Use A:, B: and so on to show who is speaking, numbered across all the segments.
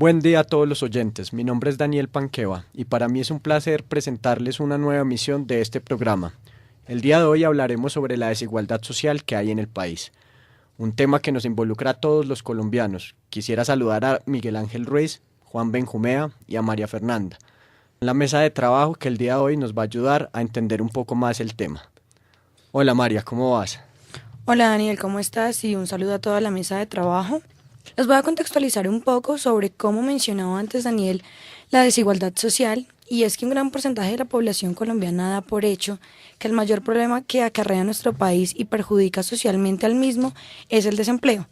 A: Buen día a todos los oyentes, mi nombre es Daniel Panqueva y para mí es un placer presentarles una nueva emisión de este programa. El día de hoy hablaremos sobre la desigualdad social que hay en el país, un tema que nos involucra a todos los colombianos. Quisiera saludar a Miguel Ángel Ruiz, Juan Benjumea y a María Fernanda, en la mesa de trabajo que el día de hoy nos va a ayudar a entender un poco más el tema. Hola María, ¿cómo vas?
B: Hola Daniel, ¿cómo estás? Y un saludo a toda la mesa de trabajo. Les voy a contextualizar un poco sobre cómo mencionaba antes Daniel la desigualdad social, y es que un gran porcentaje de la población colombiana da por hecho que el mayor problema que acarrea nuestro país y perjudica socialmente al mismo es el desempleo.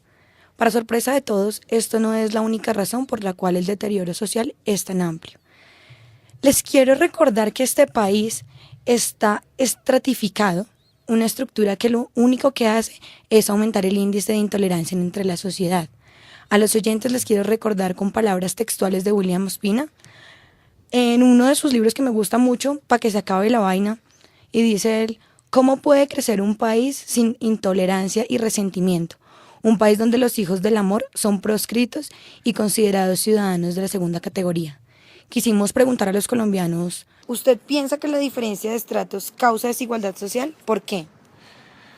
B: Para sorpresa de todos, esto no es la única razón por la cual el deterioro social es tan amplio. Les quiero recordar que este país está estratificado, una estructura que lo único que hace es aumentar el índice de intolerancia entre la sociedad. A los oyentes les quiero recordar con palabras textuales de William Ospina, en uno de sus libros que me gusta mucho, Pa' que se acabe la vaina, y dice él: ¿cómo puede crecer un país sin intolerancia y resentimiento? Un país donde los hijos del amor son proscritos y considerados ciudadanos de la segunda categoría. Quisimos preguntar a los colombianos: ¿usted piensa que la diferencia de estratos causa desigualdad social? ¿Por qué?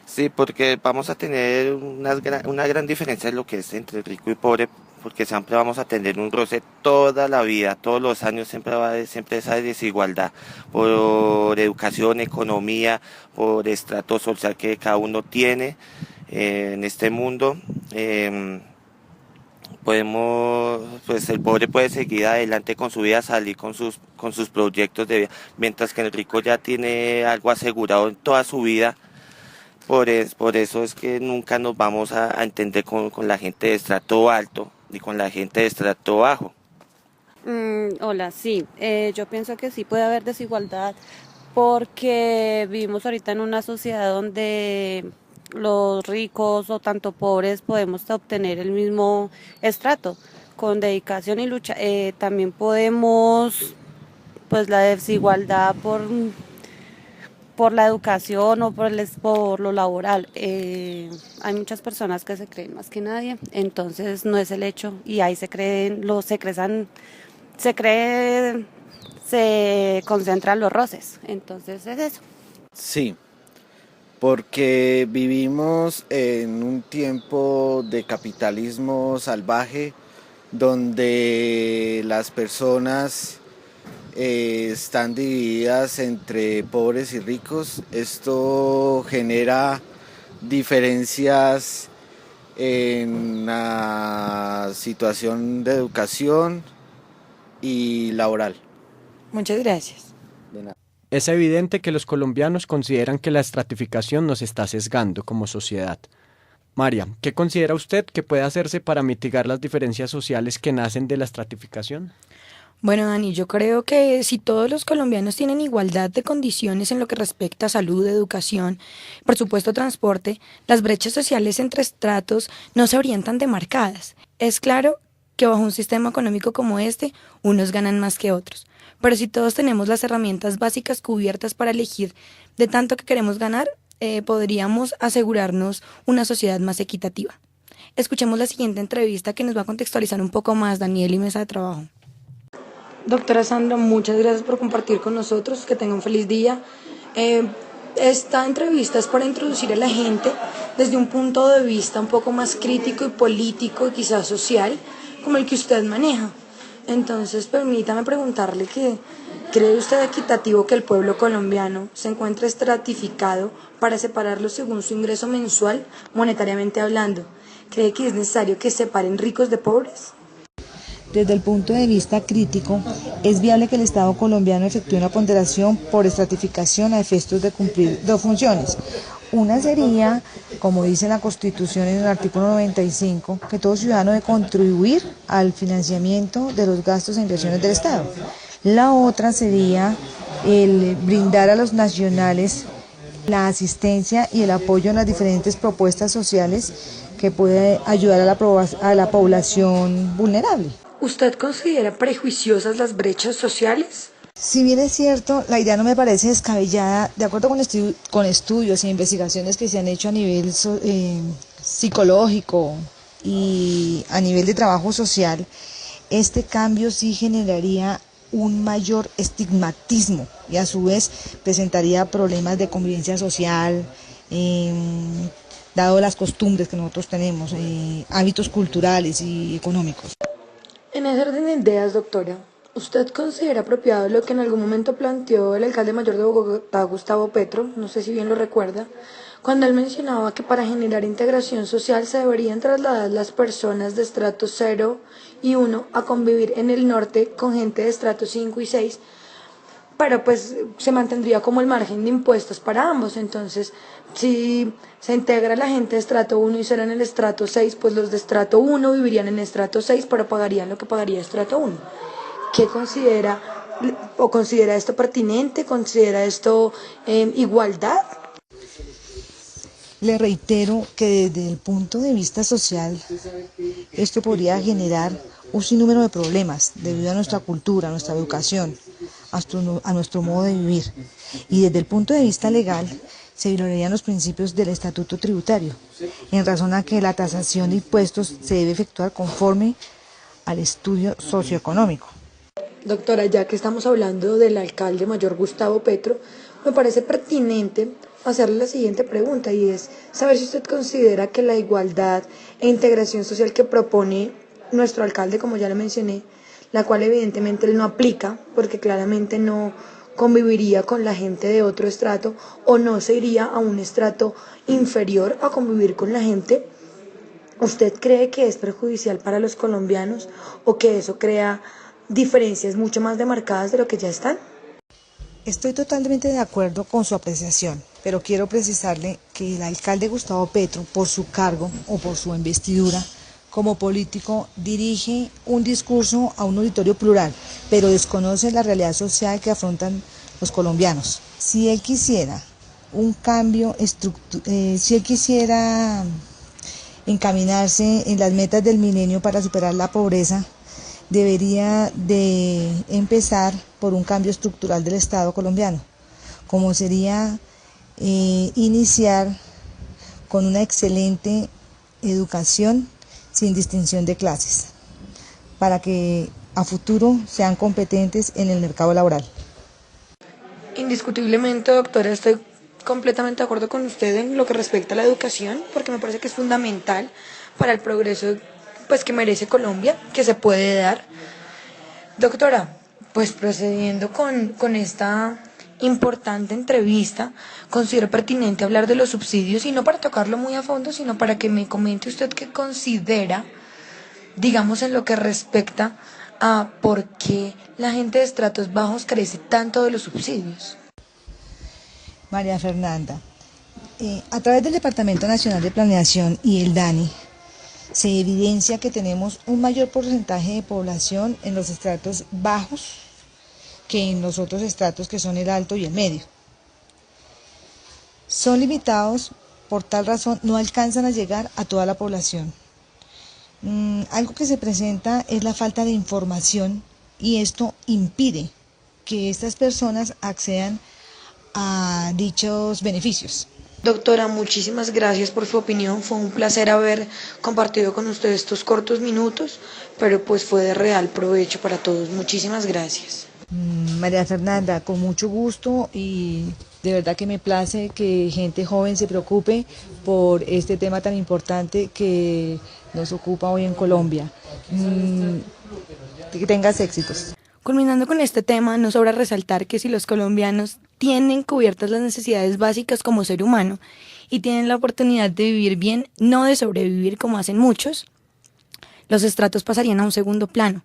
C: Sí, porque vamos a tener una gran diferencia en lo que es entre rico y pobre, porque siempre vamos a tener un roce toda la vida, todos los años siempre va a haber siempre esa desigualdad por educación, economía, por estrato social que cada uno tiene en este mundo. Pues el pobre puede seguir adelante con su vida, salir con sus proyectos de vida, mientras que el rico ya tiene algo asegurado en toda su vida. Por eso es que nunca nos vamos a entender con la gente de estrato alto ni con la gente de estrato bajo.
D: Hola, sí, yo pienso que sí puede haber desigualdad porque vivimos ahorita en una sociedad donde los ricos o tanto pobres podemos obtener el mismo estrato con dedicación y lucha. También podemos, pues la desigualdad por la educación o por lo laboral. Hay muchas personas que se creen más que nadie, entonces no es el hecho, y ahí se concentran los roces, entonces es eso.
E: Sí, porque vivimos en un tiempo de capitalismo salvaje donde las personas están divididas entre pobres y ricos. Esto genera diferencias en la situación de educación y laboral.
B: Muchas gracias.
A: Es evidente que los colombianos consideran que la estratificación nos está sesgando como sociedad. María, ¿qué considera usted que puede hacerse para mitigar las diferencias sociales que nacen de la estratificación?
B: Bueno, Dani, yo creo que si todos los colombianos tienen igualdad de condiciones en lo que respecta a salud, educación, por supuesto transporte, las brechas sociales entre estratos no se verían tan demarcadas. Es claro que bajo un sistema económico como este, unos ganan más que otros. Pero si todos tenemos las herramientas básicas cubiertas para elegir de tanto que queremos ganar, podríamos asegurarnos una sociedad más equitativa. Escuchemos la siguiente entrevista que nos va a contextualizar un poco más Daniel y mesa de trabajo. Doctora Sandra, muchas gracias por compartir con nosotros, que tenga un feliz día. Esta entrevista es para introducir a la gente desde un punto de vista un poco más crítico y político y quizás social, como el que usted maneja. Entonces, permítame preguntarle que, ¿cree usted equitativo que el pueblo colombiano se encuentre estratificado para separarlo según su ingreso mensual, monetariamente hablando? ¿Cree que es necesario que separen ricos de pobres?
F: Desde el punto de vista crítico, es viable que el Estado colombiano efectúe una ponderación por estratificación a efectos de cumplir dos funciones. Una sería, como dice la Constitución en el artículo 95, que todo ciudadano debe contribuir al financiamiento de los gastos e inversiones del Estado. La otra sería el brindar a los nacionales la asistencia y el apoyo en las diferentes propuestas sociales que puede ayudar a la población vulnerable.
B: ¿Usted considera prejuiciosas las brechas sociales?
F: Si bien es cierto, la idea no me parece descabellada, de acuerdo con estudios e investigaciones que se han hecho a nivel psicológico y a nivel de trabajo social, Este cambio sí generaría un mayor estigmatismo y a su vez presentaría problemas de convivencia social, dado las costumbres que nosotros tenemos, hábitos culturales y económicos.
B: En ese orden de ideas, doctora, ¿usted considera apropiado lo que en algún momento planteó el alcalde mayor de Bogotá, Gustavo Petro, no sé si bien lo recuerda, cuando él mencionaba que para generar integración social se deberían trasladar las personas de estrato 0 y 1 a convivir en el norte con gente de estrato 5 y 6, pero pues se mantendría como el margen de impuestos para ambos? Entonces, si se integra la gente de estrato 1 y 0 en el estrato 6, pues los de estrato 1 vivirían en estrato 6, pero pagarían lo que pagaría estrato 1. ¿Qué considera o considera esto pertinente? ¿Considera esto igualdad?
F: Le reitero que desde el punto de vista social, esto podría generar un sinnúmero de problemas debido a nuestra cultura, a nuestra educación, a nuestro modo de vivir. Y desde el punto de vista legal, se violarían los principios del estatuto tributario, en razón a que la tasación de impuestos se debe efectuar conforme al estudio socioeconómico.
B: Doctora, ya que estamos hablando del alcalde mayor Gustavo Petro, me parece pertinente hacerle la siguiente pregunta, y es saber si usted considera que la igualdad e integración social que propone nuestro alcalde, como ya le mencioné, la cual evidentemente él no aplica porque claramente no conviviría con la gente de otro estrato o no se iría a un estrato inferior a convivir con la gente, ¿usted cree que es perjudicial para los colombianos o que eso crea diferencias mucho más demarcadas de lo que ya están?
F: Estoy totalmente de acuerdo con su apreciación, pero quiero precisarle que el alcalde Gustavo Petro, por su cargo o por su investidura como político, dirige un discurso a un auditorio plural, pero desconoce la realidad social que afrontan los colombianos. Si él quisiera un cambio, si él quisiera encaminarse en las metas del milenio para superar la pobreza, debería de empezar por un cambio estructural del Estado colombiano, como sería iniciar con una excelente educación sin distinción de clases, para que a futuro sean competentes en el mercado laboral.
B: Indiscutiblemente, doctora, estoy completamente de acuerdo con usted en lo que respecta a la educación, porque me parece que es fundamental para el progreso pues que merece Colombia, que se puede dar. Doctora, pues procediendo con esta importante entrevista, considero pertinente hablar de los subsidios, y no para tocarlo muy a fondo, sino para que me comente usted qué considera, digamos, en lo que respecta a por qué la gente de estratos bajos carece tanto de los subsidios.
F: María Fernanda, a través del Departamento Nacional de Planeación y el DANI, se evidencia que tenemos un mayor porcentaje de población en los estratos bajos que en los otros estratos que son el alto y el medio. Son limitados, por tal razón no alcanzan a llegar a toda la población. Algo que se presenta es la falta de información, y esto impide que estas personas accedan a dichos beneficios.
B: Doctora, muchísimas gracias por su opinión. Fue un placer haber compartido con usted estos cortos minutos, pero pues fue de real provecho para todos. Muchísimas gracias.
F: María Fernanda, con mucho gusto, y de verdad que me place que gente joven se preocupe por este tema tan importante que nos ocupa hoy en Colombia. Que tengas éxitos.
B: Culminando con este tema, nos sobra resaltar que si los colombianos tienen cubiertas las necesidades básicas como ser humano y tienen la oportunidad de vivir bien, no de sobrevivir como hacen muchos, los estratos pasarían a un segundo plano,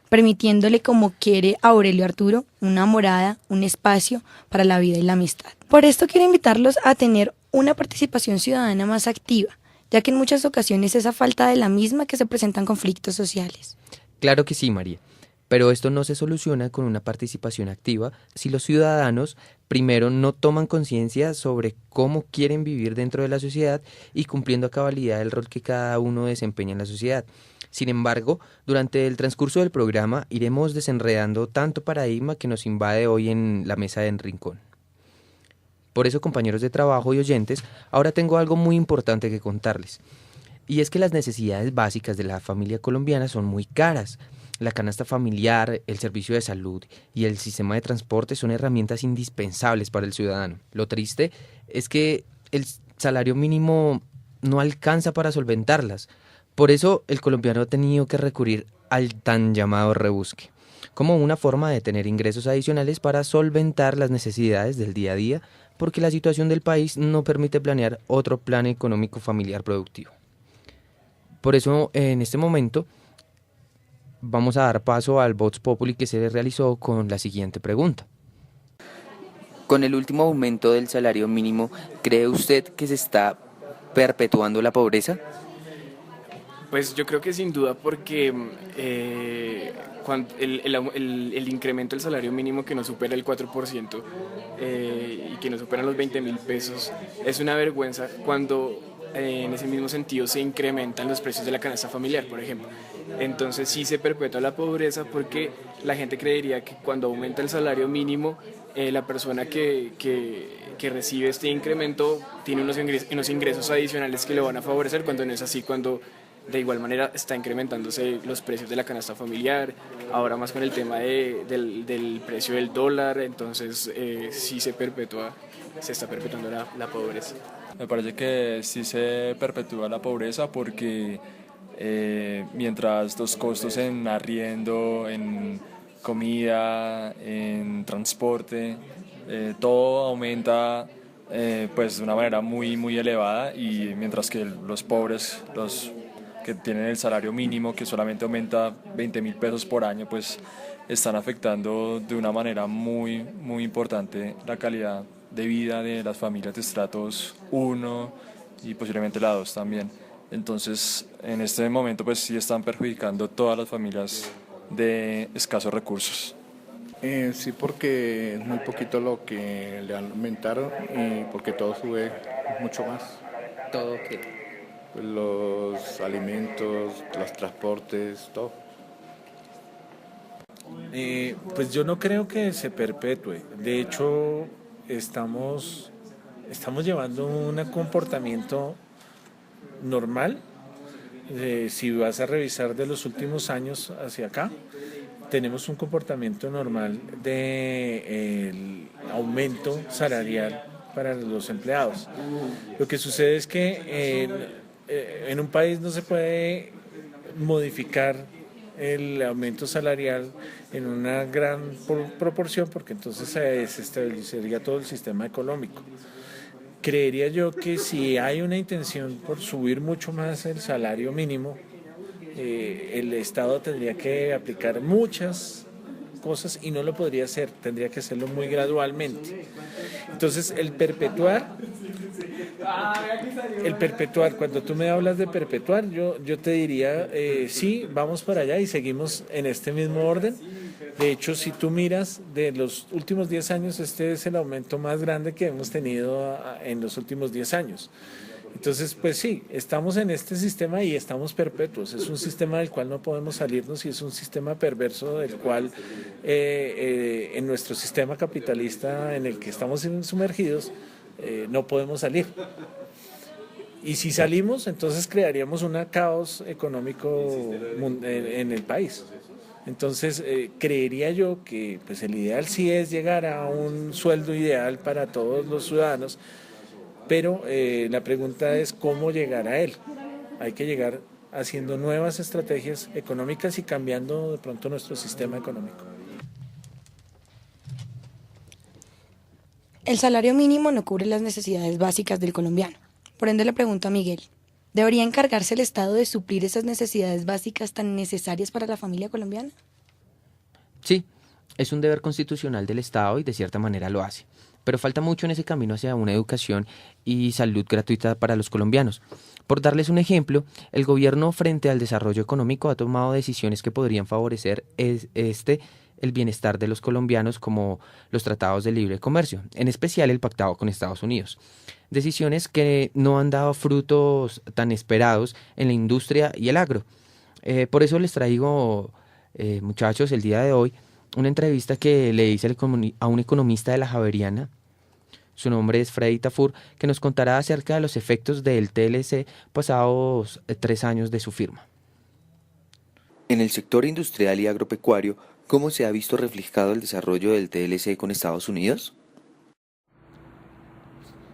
B: permitiéndole, como quiere Aurelio Arturo, una morada, un espacio para la vida y la amistad. Por esto quiero invitarlos a tener una participación ciudadana más activa, ya que en muchas ocasiones es a falta de la misma que se presentan conflictos sociales.
G: Claro que sí, María. Pero esto no se soluciona con una participación activa si los ciudadanos primero no toman conciencia sobre cómo quieren vivir dentro de la sociedad y cumpliendo a cabalidad el rol que cada uno desempeña en la sociedad. Sin embargo, durante el transcurso del programa iremos desenredando tanto paradigma que nos invade hoy en la mesa de Rincón. Por eso, compañeros de trabajo y oyentes, ahora tengo algo muy importante que contarles. Y es que las necesidades básicas de la familia colombiana son muy caras. La canasta familiar, el servicio de salud y el sistema de transporte son herramientas indispensables para el ciudadano. Lo triste es que el salario mínimo no alcanza para solventarlas. Por eso el colombiano ha tenido que recurrir al tan llamado rebusque, como una forma de tener ingresos adicionales para solventar las necesidades del día a día, porque la situación del país no permite planear otro plan económico familiar productivo. Por eso, en este momento, vamos a dar paso al Vox Populi que se realizó con la siguiente pregunta.
H: Con el último aumento del salario mínimo, ¿cree usted que se está perpetuando la pobreza?
I: Pues yo creo que sin duda porque el incremento del salario mínimo que no supera el 4% y que no supera los 20.000 pesos es una vergüenza cuando en ese mismo sentido se incrementan los precios de la canasta familiar, por ejemplo. Entonces sí se perpetúa la pobreza porque la gente creería que cuando aumenta el salario mínimo la persona que recibe este incremento tiene unos ingresos adicionales que le van a favorecer, cuando no es así, cuando de igual manera está incrementándose los precios de la canasta familiar, ahora más con el tema del precio del dólar, entonces sí se está perpetuando la pobreza.
J: Me parece que sí se perpetúa la pobreza porque mientras los costos en arriendo, en comida, en transporte, todo aumenta pues de una manera muy, muy elevada, y mientras que los pobres, los que tienen el salario mínimo, que solamente aumenta 20.000 pesos por año, pues están afectando de una manera muy, muy importante la calidad de vida de las familias de estratos 1 y posiblemente la 2 también. Entonces, en este momento pues sí están perjudicando todas las familias de escasos recursos.
K: Sí, porque es muy poquito lo que le aumentaron y porque todo sube mucho más.
H: ¿Todo qué?
K: Los alimentos, los transportes, todo.
L: Pues yo no creo que se perpetúe. De hecho, estamos llevando un comportamiento normal. Si vas a revisar de los últimos años hacia acá, tenemos un comportamiento normal de aumento salarial para los empleados. Lo que sucede es que en un país no se puede modificar el aumento salarial en una gran proporción, porque entonces se desestabilizaría todo el sistema económico. Creería yo que si hay una intención por subir mucho más el salario mínimo, el Estado tendría que aplicar muchas cosas y no lo podría hacer, tendría que hacerlo muy gradualmente. Entonces el perpetuar, cuando tú me hablas de perpetuar, yo te diría, sí, vamos para allá y seguimos en este mismo orden. De hecho, si tú miras de los últimos 10 años, este es el aumento más grande que hemos tenido en los últimos 10 años. Entonces, pues sí, estamos en este sistema y estamos perpetuos. Es un sistema del cual no podemos salirnos y es un sistema perverso del cual en nuestro sistema capitalista en el que estamos sumergidos no podemos salir. Y si salimos, entonces crearíamos un caos económico en el país. Entonces, creería yo que pues, el ideal sí es llegar a un sueldo ideal para todos los ciudadanos, pero la pregunta es cómo llegar a él. Hay que llegar haciendo nuevas estrategias económicas y cambiando de pronto nuestro sistema económico.
B: El salario mínimo no cubre las necesidades básicas del colombiano. Por ende, le pregunto a Miguel, ¿debería encargarse el Estado de suplir esas necesidades básicas tan necesarias para la familia colombiana?
G: Sí, es un deber constitucional del Estado y de cierta manera lo hace. Pero falta mucho en ese camino hacia una educación y salud gratuita para los colombianos. Por darles un ejemplo, el gobierno frente al desarrollo económico ha tomado decisiones que podrían favorecer el bienestar de los colombianos, como los tratados de libre comercio, en especial el pactado con Estados Unidos. Decisiones que no han dado frutos tan esperados en la industria y el agro. Por eso les traigo, muchachos, el día de hoy, una entrevista que le hice a un economista de la Javeriana. Su nombre es Freddy Tafur, que nos contará acerca de los efectos del TLC pasados 3 años de su firma.
H: En el sector industrial y agropecuario, ¿cómo se ha visto reflejado el desarrollo del TLC con Estados Unidos?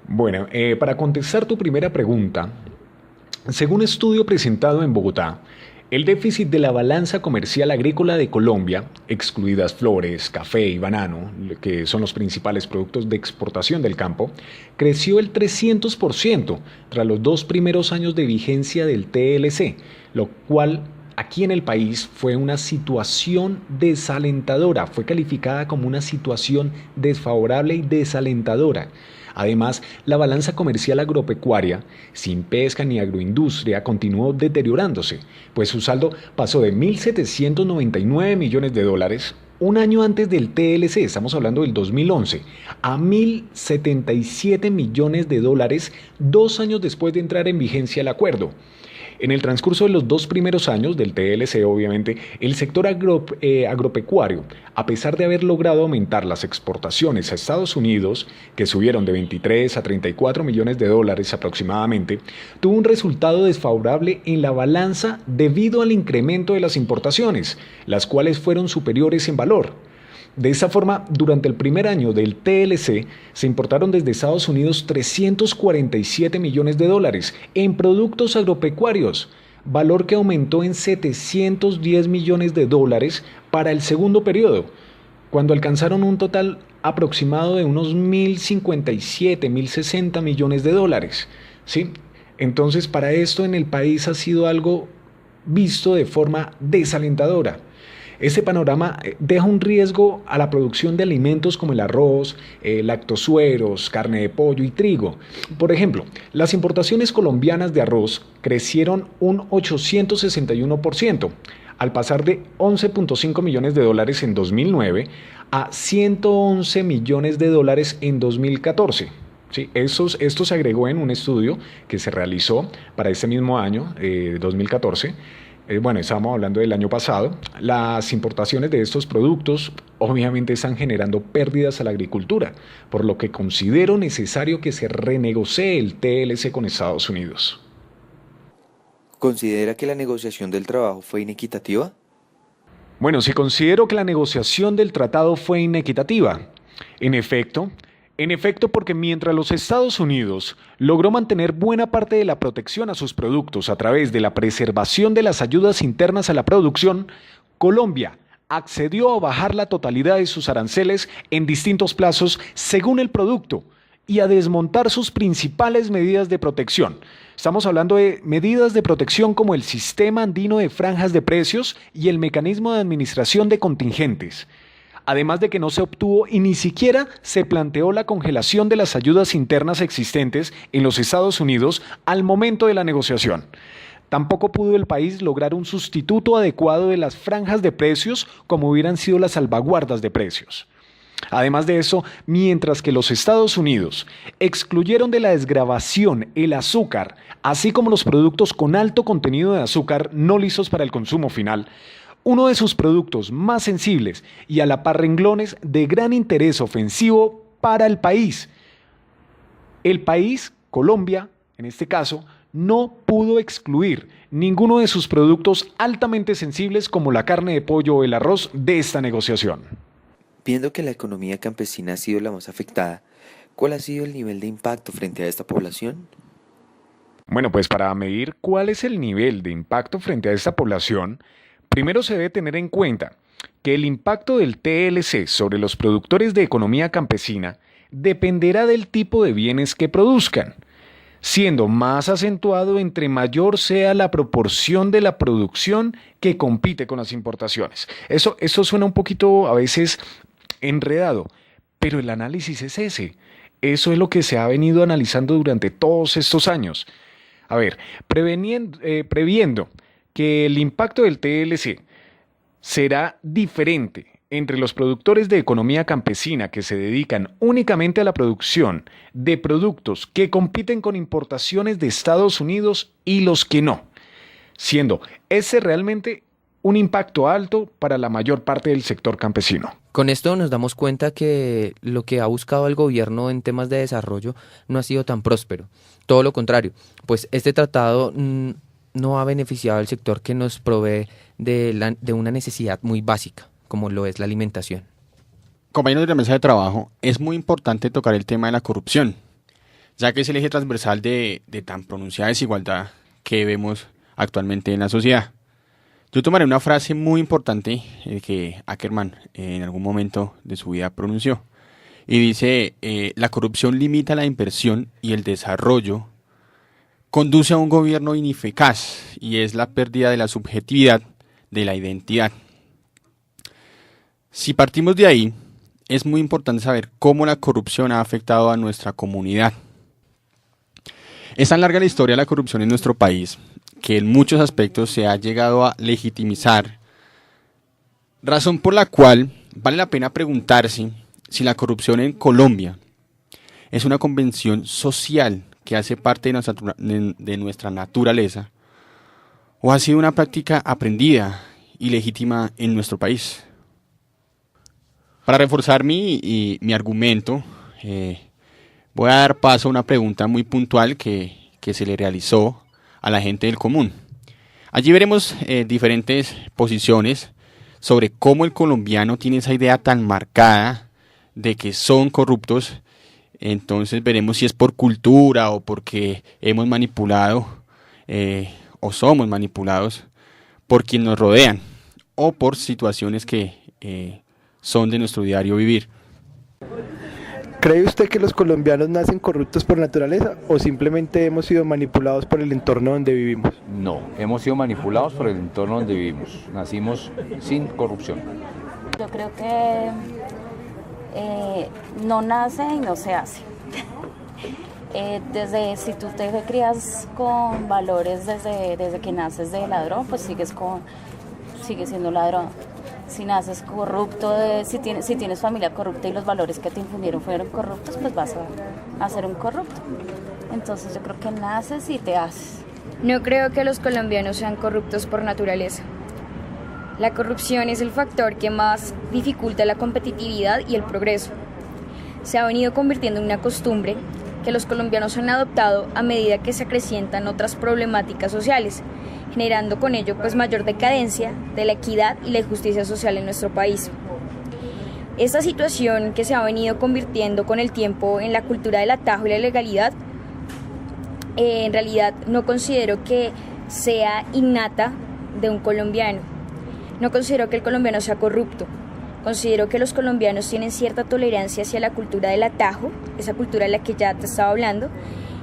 M: Bueno, para contestar tu primera pregunta, según estudio presentado en Bogotá, el déficit de la balanza comercial agrícola de Colombia, excluidas flores, café y banano, que son los principales productos de exportación del campo, creció el 300% tras los 2 primeros años de vigencia del TLC, lo cual aquí en el país fue una situación desalentadora, fue calificada como una situación desfavorable y desalentadora. Además, la balanza comercial agropecuaria, sin pesca ni agroindustria, continuó deteriorándose, pues su saldo pasó de 1.799 millones de dólares un año antes del TLC, estamos hablando del 2011, a 1.077 millones de dólares 2 años después de entrar en vigencia el acuerdo. En el transcurso de los 2 primeros años del TLC, obviamente, el sector agropecuario, a pesar de haber logrado aumentar las exportaciones a Estados Unidos, que subieron de 23 a 34 millones de dólares aproximadamente, tuvo un resultado desfavorable en la balanza debido al incremento de las importaciones, las cuales fueron superiores en valor. De esta forma, durante el primer año del TLC, se importaron desde Estados Unidos 347 millones de dólares en productos agropecuarios, valor que aumentó en 710 millones de dólares para el segundo periodo, cuando alcanzaron un total aproximado de unos 1.057, 1.060 millones de dólares. ¿Sí? Entonces, para esto en el país ha sido algo visto de forma desalentadora. Este panorama deja un riesgo a la producción de alimentos como el arroz, lactosueros, carne de pollo y trigo. Por ejemplo, las importaciones colombianas de arroz crecieron un 861%, al pasar de 11.5 millones de dólares en 2009 a 111 millones de dólares en 2014. Sí, esto se agregó en un estudio que se realizó para este mismo año, 2014. Bueno, estábamos hablando del año pasado. Las importaciones de estos productos obviamente están generando pérdidas a la agricultura, por lo que considero necesario que se renegocie el TLC con Estados Unidos.
H: ¿Considera que la negociación del trabajo fue inequitativa?
M: Bueno, sí considero que la negociación del tratado fue inequitativa. En efecto, porque mientras los Estados Unidos logró mantener buena parte de la protección a sus productos a través de la preservación de las ayudas internas a la producción, Colombia accedió a bajar la totalidad de sus aranceles en distintos plazos según el producto y a desmontar sus principales medidas de protección. Estamos hablando de medidas de protección como el Sistema Andino de Franjas de Precios y el Mecanismo de Administración de Contingentes. Además de que no se obtuvo y ni siquiera se planteó la congelación de las ayudas internas existentes en los Estados Unidos al momento de la negociación. Tampoco pudo el país lograr un sustituto adecuado de las franjas de precios como hubieran sido las salvaguardas de precios. Además de eso, mientras que los Estados Unidos excluyeron de la desgravación el azúcar, así como los productos con alto contenido de azúcar no listos para el consumo final, uno de sus productos más sensibles y a la par renglones de gran interés ofensivo para el país. El país, Colombia, en este caso, no pudo excluir ninguno de sus productos altamente sensibles como la carne de pollo o el arroz de esta negociación.
H: Viendo que la economía campesina ha sido la más afectada, ¿cuál ha sido el nivel de impacto frente a esta población?
M: Bueno, pues para medir cuál es el nivel de impacto frente a esta población, primero se debe tener en cuenta que el impacto del TLC sobre los productores de economía campesina dependerá del tipo de bienes que produzcan, siendo más acentuado entre mayor sea la proporción de la producción que compite con las importaciones. Eso suena un poquito a veces enredado, pero el análisis es ese. Eso es lo que se ha venido analizando durante todos estos años. A ver, previendo que el impacto del TLC será diferente entre los productores de economía campesina que se dedican únicamente a la producción de productos que compiten con importaciones de Estados Unidos y los que no, siendo ese realmente un impacto alto para la mayor parte del sector campesino.
G: Con esto nos damos cuenta que lo que ha buscado el gobierno en temas de desarrollo no ha sido tan próspero. Todo lo contrario, pues este tratado no ha beneficiado al sector que nos provee de una necesidad muy básica, como lo es la alimentación.
N: Compañeros de la mesa de trabajo, es muy importante tocar el tema de la corrupción, ya que es el eje transversal de tan pronunciada desigualdad que vemos actualmente en la sociedad. Yo tomaré una frase muy importante que Ackerman en algún momento de su vida pronunció, y dice, la corrupción limita la inversión y el desarrollo, conduce a un gobierno ineficaz y es la pérdida de la subjetividad de la identidad. Si partimos de ahí, es muy importante saber cómo la corrupción ha afectado a nuestra comunidad. Es tan larga la historia de la corrupción en nuestro país que en muchos aspectos se ha llegado a legitimizar, razón por la cual vale la pena preguntarse si la corrupción en Colombia es una convención social que hace parte de nuestra naturaleza o ha sido una práctica aprendida y legítima en nuestro país. Para reforzar mi argumento, voy a dar paso a una pregunta muy puntual que se le realizó a la gente del común. Allí veremos diferentes posiciones sobre cómo el colombiano tiene esa idea tan marcada de que son corruptos. Entonces veremos si es por cultura o porque hemos manipulado o somos manipulados por quienes nos rodean o por situaciones que son de nuestro diario vivir.
O: ¿Cree usted que los colombianos nacen corruptos por naturaleza o simplemente hemos sido manipulados por el entorno donde vivimos?
P: No, hemos sido manipulados por el entorno donde vivimos. Nacimos sin corrupción.
Q: Yo creo que no nace y no se hace. Si tú te crías con valores desde que naces de ladrón, pues sigues siendo ladrón. Si naces corrupto, si tienes familia corrupta y los valores que te infundieron fueron corruptos, pues vas a ser un corrupto. Entonces yo creo que naces y te haces.
R: No creo que los colombianos sean corruptos por naturaleza. La corrupción es el factor que más dificulta la competitividad y el progreso. Se ha venido convirtiendo en una costumbre que los colombianos han adoptado a medida que se acrecientan otras problemáticas sociales, generando con ello pues mayor decadencia de la equidad y la justicia social en nuestro país. Esta situación que se ha venido convirtiendo con el tiempo en la cultura del atajo y la legalidad, en realidad no considero que sea innata de un colombiano. No considero que el colombiano sea corrupto. Considero que los colombianos tienen cierta tolerancia hacia la cultura del atajo, esa cultura de la que ya te estaba hablando,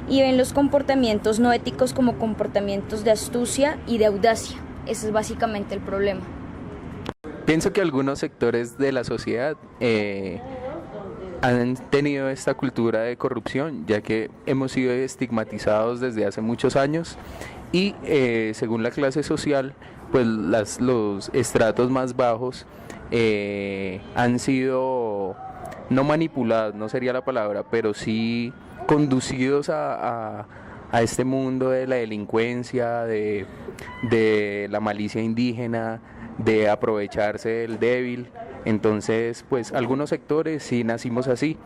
R: y ven los comportamientos no éticos como comportamientos de astucia y de audacia. Ese es básicamente el problema.
S: Pienso que algunos sectores de la sociedad han tenido esta cultura de corrupción, ya que hemos sido estigmatizados desde hace muchos años y según la clase social, pues los estratos más bajos han sido no manipulados, no sería la palabra, pero sí conducidos a este mundo de la delincuencia, de la malicia indígena, de aprovecharse del débil. Entonces, pues algunos sectores sí nacimos así.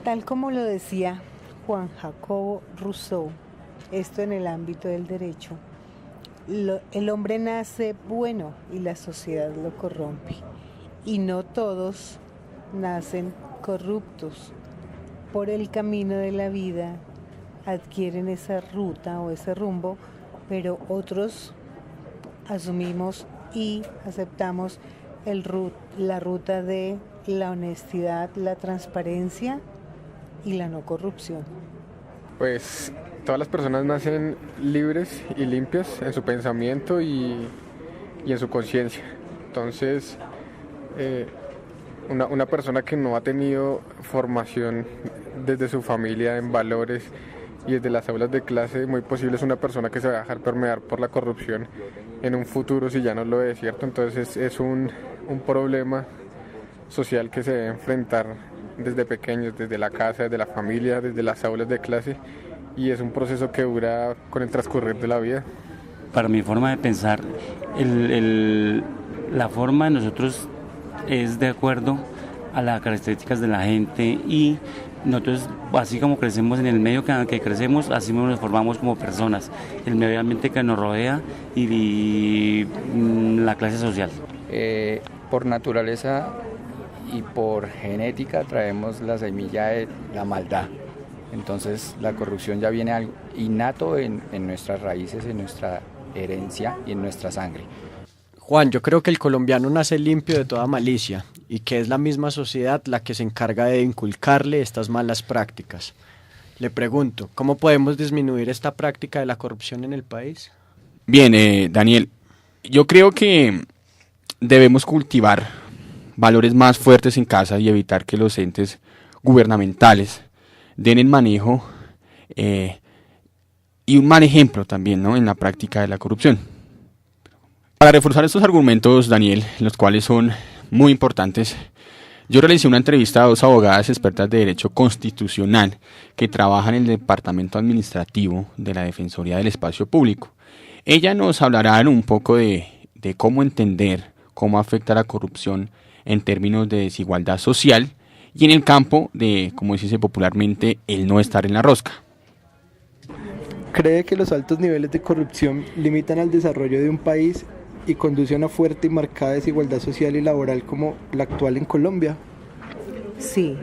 T: Tal como lo decía Juan Jacobo Rousseau, esto en el ámbito del derecho, el hombre nace bueno y la sociedad lo corrompe. Y no todos nacen corruptos. Por el camino de la vida adquieren esa ruta o ese rumbo, pero otros asumimos y aceptamos la ruta de la honestidad, la transparencia y la no corrupción.
U: Pues todas las personas nacen libres y limpias en su pensamiento y en su conciencia. Entonces, una persona que no ha tenido formación desde su familia en valores y desde las aulas de clase, muy posible es una persona que se va a dejar permear por la corrupción en un futuro si ya no lo es, ¿cierto? Entonces es un problema social que se debe enfrentar desde pequeños, desde la casa, desde la familia, desde las aulas de clase, y es un proceso que dura con el transcurrir de la vida.
V: Para mi forma de pensar, la forma de nosotros es de acuerdo a las características de la gente, y nosotros, así como crecemos en el medio que crecemos, así mismo nos formamos como personas, el medio ambiente que nos rodea y la clase social.
C: Por naturaleza y por genética traemos la semilla de la maldad. Entonces la corrupción ya viene algo innato en nuestras raíces, en nuestra herencia y en nuestra sangre.
A: Juan, yo creo que el colombiano nace limpio de toda malicia y que es la misma sociedad la que se encarga de inculcarle estas malas prácticas. Le pregunto, ¿cómo podemos disminuir esta práctica de la corrupción en el país?
N: Bien, Daniel, yo creo que debemos cultivar valores más fuertes en casa y evitar que los entes gubernamentales den el manejo y un mal ejemplo también, ¿no?, en la práctica de la corrupción. Para reforzar estos argumentos, Daniel, los cuales son muy importantes, yo realicé una entrevista a 2 abogadas expertas de Derecho Constitucional que trabajan en el Departamento Administrativo de la Defensoría del Espacio Público. Ellas nos hablarán un poco de cómo entender cómo afecta la corrupción en términos de desigualdad social y en el campo de, como se dice popularmente, el no estar en la rosca.
O: ¿Cree que los altos niveles de corrupción limitan al desarrollo de un país y conduce a una fuerte y marcada desigualdad social y laboral como la actual en Colombia?
T: Sí,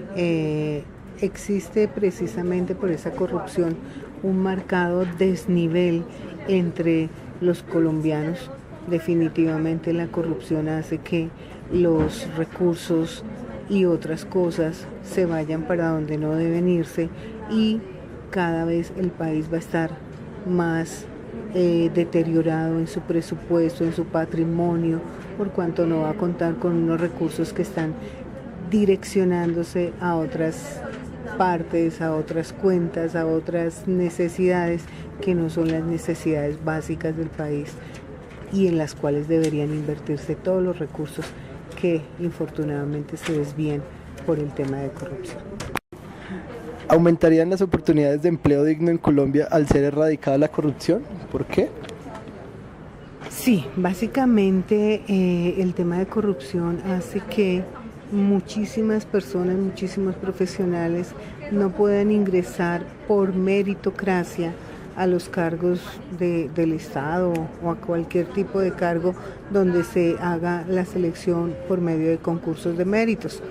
T: existe precisamente por esa corrupción un marcado desnivel entre los colombianos. Definitivamente la corrupción hace que los recursos y otras cosas se vayan para donde no deben irse, y cada vez el país va a estar más deteriorado en su presupuesto, en su patrimonio, por cuanto no va a contar con unos recursos que están direccionándose a otras partes, a otras cuentas, a otras necesidades que no son las necesidades básicas del país y en las cuales deberían invertirse todos los recursos que infortunadamente se desvían por el tema de corrupción.
O: ¿Aumentarían las oportunidades de empleo digno en Colombia al ser erradicada la corrupción? ¿Por qué?
T: Sí, básicamente el tema de corrupción hace que muchísimas personas, muchísimos profesionales no puedan ingresar por meritocracia a los cargos del Estado o a cualquier tipo de cargo donde se haga la selección por medio de concursos de méritos,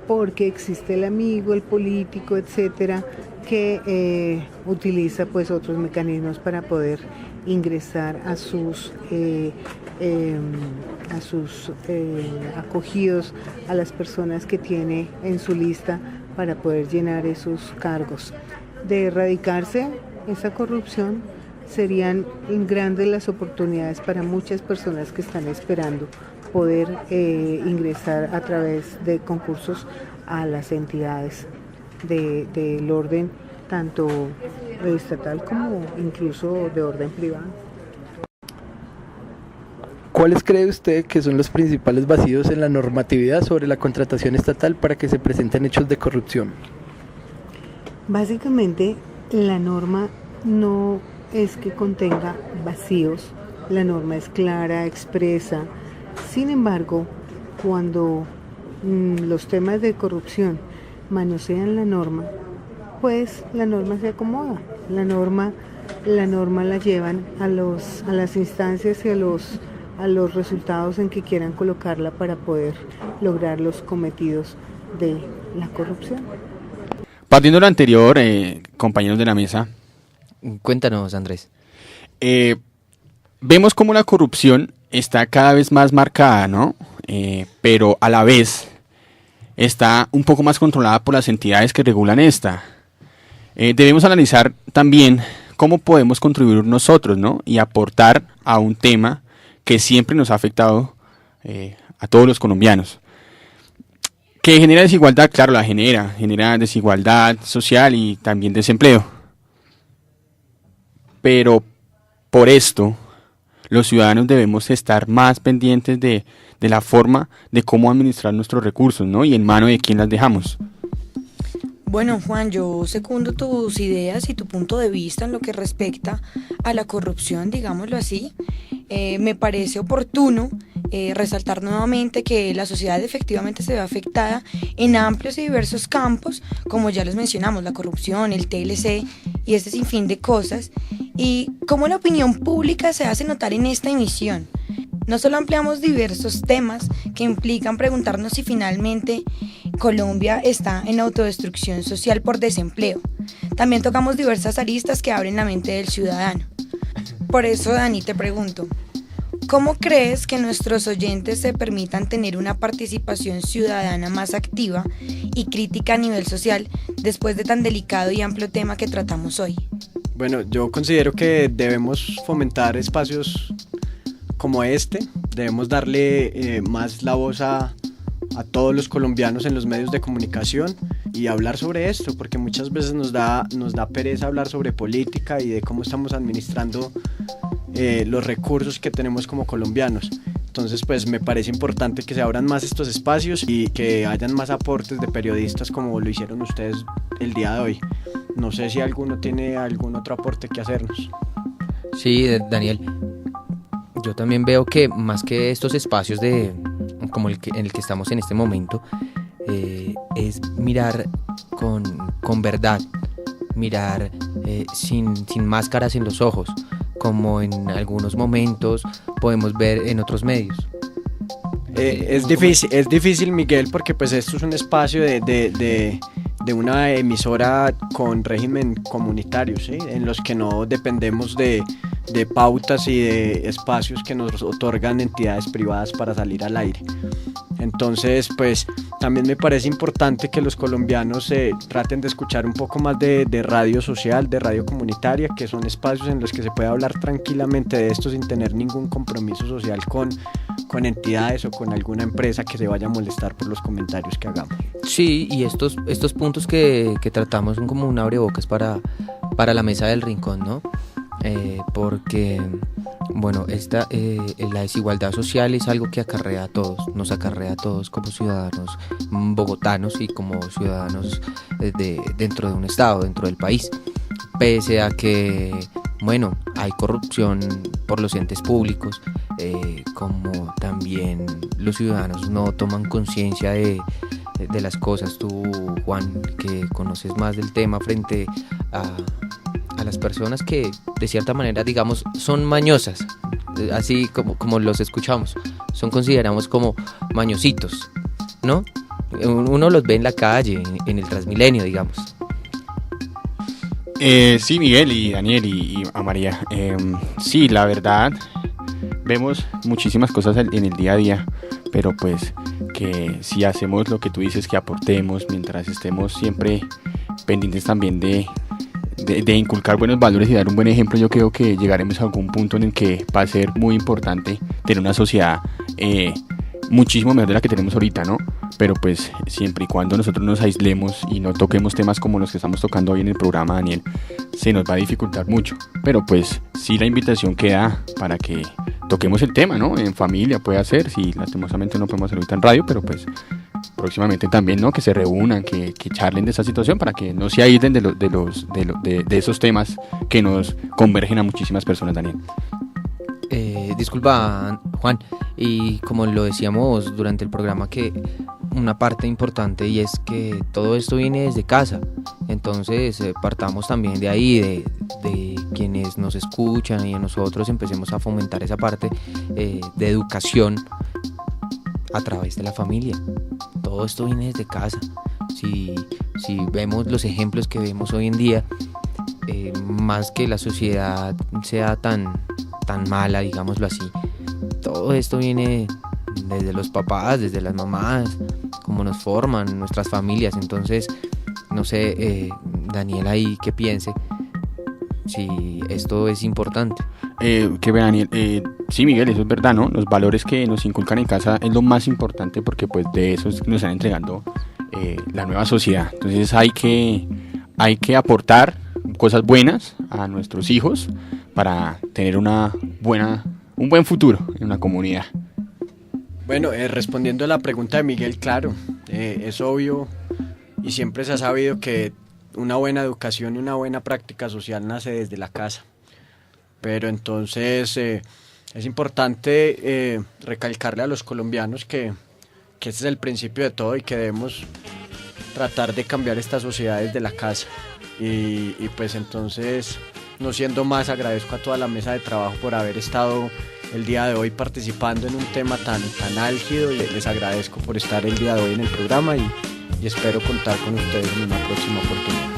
T: porque existe el amigo, el político, etcétera, que utiliza pues otros mecanismos para poder ingresar a sus acogidos, a las personas que tiene en su lista para poder llenar esos cargos. De erradicarse esa corrupción, serían grandes las oportunidades para muchas personas que están esperando poder ingresar a través de concursos a las entidades del orden tanto estatal como incluso de orden privado.
O: ¿Cuáles cree usted que son los principales vacíos en la normatividad sobre la contratación estatal para que se presenten hechos de corrupción?
T: Básicamente, la norma no es que contenga vacíos, la norma es clara, expresa. Sin embargo, cuando los temas de corrupción manosean la norma, pues la norma se acomoda. La norma la llevan a las instancias y a los resultados en que quieran colocarla para poder lograr los cometidos de la corrupción.
N: Partiendo de lo anterior, compañeros de la mesa,
G: cuéntanos, Andrés.
N: Vemos cómo la corrupción está cada vez más marcada, ¿no? Pero a la vez está un poco más controlada por las entidades que regulan esta. Debemos analizar también cómo podemos contribuir nosotros, ¿no?, y aportar a un tema que siempre nos ha afectado a todos los colombianos. ¿Que genera desigualdad? Claro, la genera desigualdad social y también desempleo. Pero por esto, los ciudadanos debemos estar más pendientes de la forma de cómo administrar nuestros recursos, ¿no?, y en mano de quién las dejamos.
B: Bueno, Juan, yo secundo tus ideas y tu punto de vista en lo que respecta a la corrupción, digámoslo así. Me parece oportuno resaltar nuevamente que la sociedad efectivamente se ve afectada en amplios y diversos campos, como ya los mencionamos, la corrupción, el TLC y este sinfín de cosas, y cómo la opinión pública se hace notar en esta emisión. No solo ampliamos diversos temas que implican preguntarnos si finalmente Colombia está en autodestrucción social por desempleo, también tocamos diversas aristas que abren la mente del ciudadano. Por eso, Dani, te pregunto, ¿cómo crees que nuestros oyentes se permitan tener una participación ciudadana más activa y crítica a nivel social después de tan delicado y amplio tema que tratamos hoy?
A: Bueno, yo considero que debemos fomentar espacios como este, debemos darle más la voz a todos los colombianos en los medios de comunicación y hablar sobre esto, porque muchas veces nos da pereza hablar sobre política y de cómo estamos administrando los recursos que tenemos como colombianos. Entonces, pues me parece importante que se abran más estos espacios y que hayan más aportes de periodistas como lo hicieron ustedes el día de hoy. No sé si alguno tiene algún otro aporte que hacernos.
G: Sí, Daniel, yo también veo que más que estos espacios como en el que estamos en este momento, es mirar con verdad, mirar sin máscaras en los ojos, como en algunos momentos podemos ver en otros medios.
A: Es difícil, Miguel, porque pues esto es un espacio de una emisora con régimen comunitario, ¿sí? En los que no dependemos de pautas y de espacios que nos otorgan entidades privadas para salir al aire. Entonces, pues también me parece importante que los colombianos traten de escuchar un poco más de radio social, de radio comunitaria, que son espacios en los que se puede hablar tranquilamente de esto sin tener ningún compromiso social con entidades o con alguna empresa que se vaya a molestar por los comentarios que hagamos.
G: Sí, y estos puntos que tratamos son como un abrebocas para la mesa del rincón, ¿no? Porque, bueno, la desigualdad social es algo que acarrea a todos, nos acarrea a todos como ciudadanos bogotanos y como ciudadanos dentro de un estado, dentro del país. Pese a que, bueno, hay corrupción por los entes públicos, como también los ciudadanos no toman conciencia de las cosas. Tú, Juan, que conoces más del tema frente a las personas que de cierta manera, digamos, son mañosas, así como los escuchamos, consideramos como mañositos, ¿no? Uno los ve en la calle, en el Transmilenio, digamos.
N: Sí, Miguel y Daniel y a María, sí, la verdad, vemos muchísimas cosas en el día a día, pero pues que si hacemos lo que tú dices, que aportemos, mientras estemos siempre pendientes también de inculcar buenos valores y dar un buen ejemplo, yo creo que llegaremos a algún punto en el que va a ser muy importante tener una sociedad muchísimo mejor de la que tenemos ahorita, ¿no? Pero pues siempre y cuando nosotros nos aislemos y no toquemos temas como los que estamos tocando hoy en el programa, Daniel, se nos va a dificultar mucho. Pero pues sí, la invitación queda para que toquemos el tema, ¿no? En familia puede ser, si lastimosamente no podemos hacerlo ahorita en radio, pero pues próximamente también, ¿no? Que se reúnan, que charlen de esa situación para que no se aíslen de esos temas que nos convergen a muchísimas personas, Daniel.
G: Disculpa, Juan, y como lo decíamos durante el programa, que una parte importante y es que todo esto viene desde casa, entonces partamos también de ahí, de quienes nos escuchan y a nosotros empecemos a fomentar esa parte de educación a través de la familia. Todo esto viene desde casa. Si vemos los ejemplos que vemos hoy en día, más que la sociedad sea tan mala, digámoslo así, todo esto viene desde los papás, desde las mamás, cómo nos forman nuestras familias. Entonces, no sé, Daniel ahí que piense si esto es importante.
N: Que ve, Daniel, sí, Miguel, eso es verdad, ¿no? Los valores que nos inculcan en casa es lo más importante, porque pues de eso es que nos están entregando la nueva sociedad. Entonces hay que aportar cosas buenas a nuestros hijos para tener un buen futuro en una comunidad.
A: Bueno, respondiendo a la pregunta de Miguel, claro, es obvio y siempre se ha sabido que una buena educación y una buena práctica social nace desde la casa. Pero entonces Es importante recalcarle a los colombianos que este es el principio de todo y que debemos tratar de cambiar esta sociedad desde la casa. Y pues entonces, no siendo más, agradezco a toda la mesa de trabajo por haber estado el día de hoy participando en un tema tan álgido, y les agradezco por estar el día de hoy en el programa y espero contar con ustedes en una próxima oportunidad.